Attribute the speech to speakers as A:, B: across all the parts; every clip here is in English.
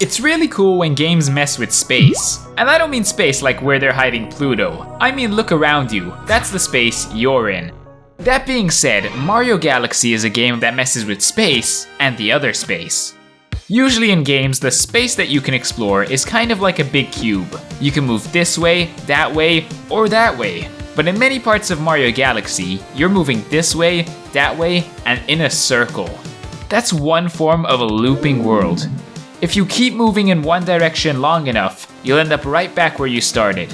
A: It's really cool when games mess with space. And I don't mean space like where they're hiding Pluto. I mean look around you. That's the space you're in. That being said, Mario Galaxy is a game that messes with space and the other space. Usually in games, the space that you can explore is kind of like a big cube. You can move this way, or that way. But in many parts of Mario Galaxy, you're moving this way, that way, and in a circle. That's one form of a looping world. If you keep moving in one direction long enough, you'll end up right back where you started.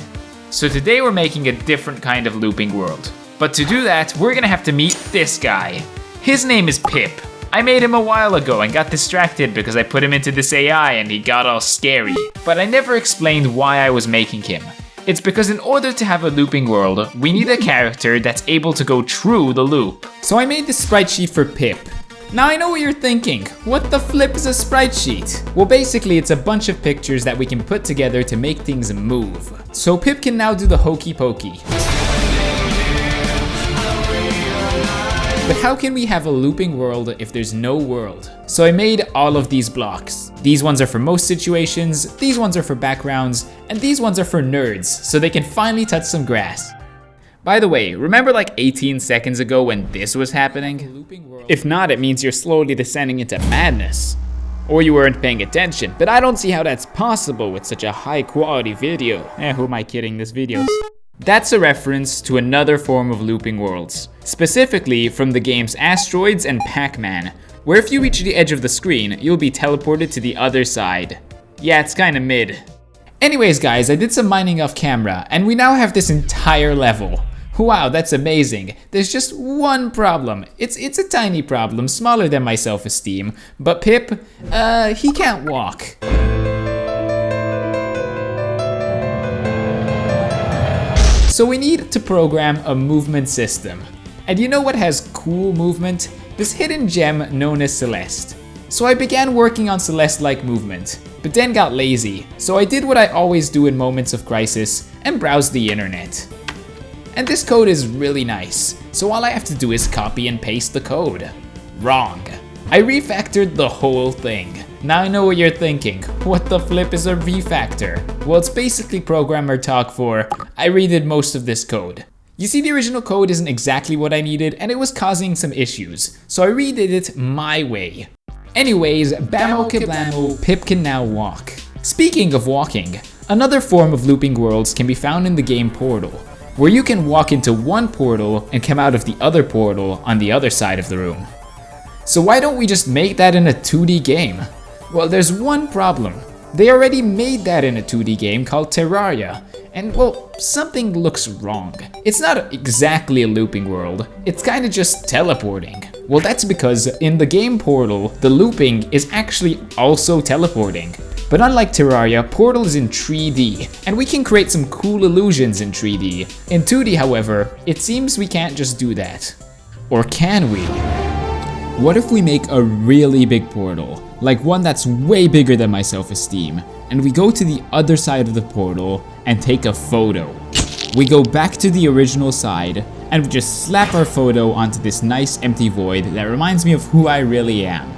A: So today we're making a different kind of looping world. But to do that, we're gonna have to meet this guy. His name is Pip. I made him a while ago and got distracted because I put him into this AI and he got all scary. But I never explained why I was making him. It's because in order to have a looping world, we need a character that's able to go through the loop. So I made this sprite sheet for Pip. Now I know what you're thinking, what the flip is a sprite sheet? Well basically it's a bunch of pictures that we can put together to make things move. So Pip can now do the hokey pokey. But how can we have a looping world if there's no world? So I made all of these blocks. These ones are for most situations, these ones are for backgrounds, and these ones are for nerds, so they can finally touch some grass. By the way, remember like 18 seconds ago when this was happening? If not, it means you're slowly descending into madness. Or you weren't paying attention, but I don't see how that's possible with such a high quality video. Who am I kidding, this video's. That's a reference to another form of looping worlds, specifically from the games Asteroids and Pac-Man, where if you reach the edge of the screen, you'll be teleported to the other side. Yeah, it's kinda mid. Anyways guys, I did some mining off camera, and we now have this entire level. Wow, that's amazing. There's just one problem. It's a tiny problem, smaller than my self-esteem, but Pip, he can't walk. So we need to program a movement system. And you know what has cool movement? This hidden gem known as Celeste. So I began working on Celeste-like movement, but then got lazy. So I did what I always do in moments of crisis and browsed the internet. And this code is really nice, so all I have to do is copy and paste the code. Wrong. I refactored the whole thing. Now I know what you're thinking. What the flip is a refactor? Well, it's basically programmer talk for, I redid most of this code. You see, the original code isn't exactly what I needed and it was causing some issues, so I redid it my way. Anyways, bammo kablamo, Pip can now walk. Speaking of walking, another form of looping worlds can be found in the game Portal, where you can walk into one portal and come out of the other portal on the other side of the room. So why don't we just make that in a 2D game? Well, there's one problem. They already made that in a 2D game called Terraria, and well, something looks wrong. It's not exactly a looping world, it's kinda just teleporting. Well, that's because in the game Portal, the looping is actually also teleporting. But unlike Terraria, Portal is in 3D, and we can create some cool illusions in 3D. In 2D, however, it seems we can't just do that. Or can we? What if we make a really big portal, like one that's way bigger than my self-esteem, and we go to the other side of the portal and take a photo? We go back to the original side, and we just slap our photo onto this nice empty void that reminds me of who I really am.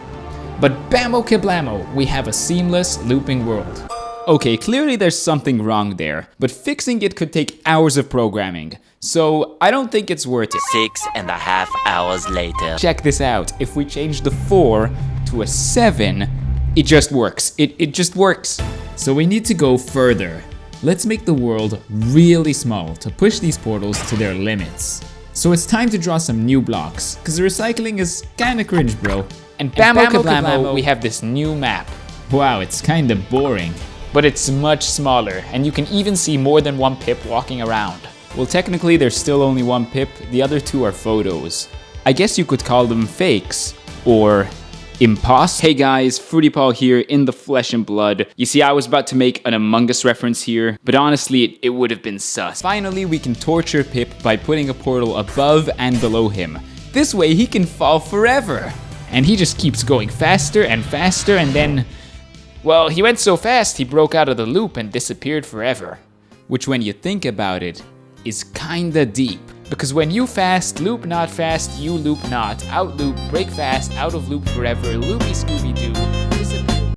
A: But bammo kablamo, we have a seamless looping world. Okay, clearly there's something wrong there, but fixing it could take hours of programming, so I don't think it's worth it.
B: 6.5 hours later.
A: Check this out, if we change the 4 to a 7, it just works. It just works. So we need to go further. Let's make the world really small to push these portals to their limits. So it's time to draw some new blocks, cause the recycling is kinda cringe, bro. And bammo kablamo, we have this new map. Wow, it's kinda boring. But it's much smaller, and you can even see more than one Pip walking around. Well, technically there's still only one Pip, the other two are photos. I guess you could call them fakes, or imposters. Hey guys, Fruity Paul here in the flesh and blood. You see, I was about to make an Among Us reference here, but honestly, it would have been sus. Finally, we can torture Pip by putting a portal above and below him. This way he can fall forever. And he just keeps going faster and faster, and then, well, he went so fast he broke out of the loop and disappeared forever. Which, when you think about it, is kinda deep. Because when you fast, loop not fast, you loop not, out loop, break fast, out of loop forever, loopy Scooby Doo.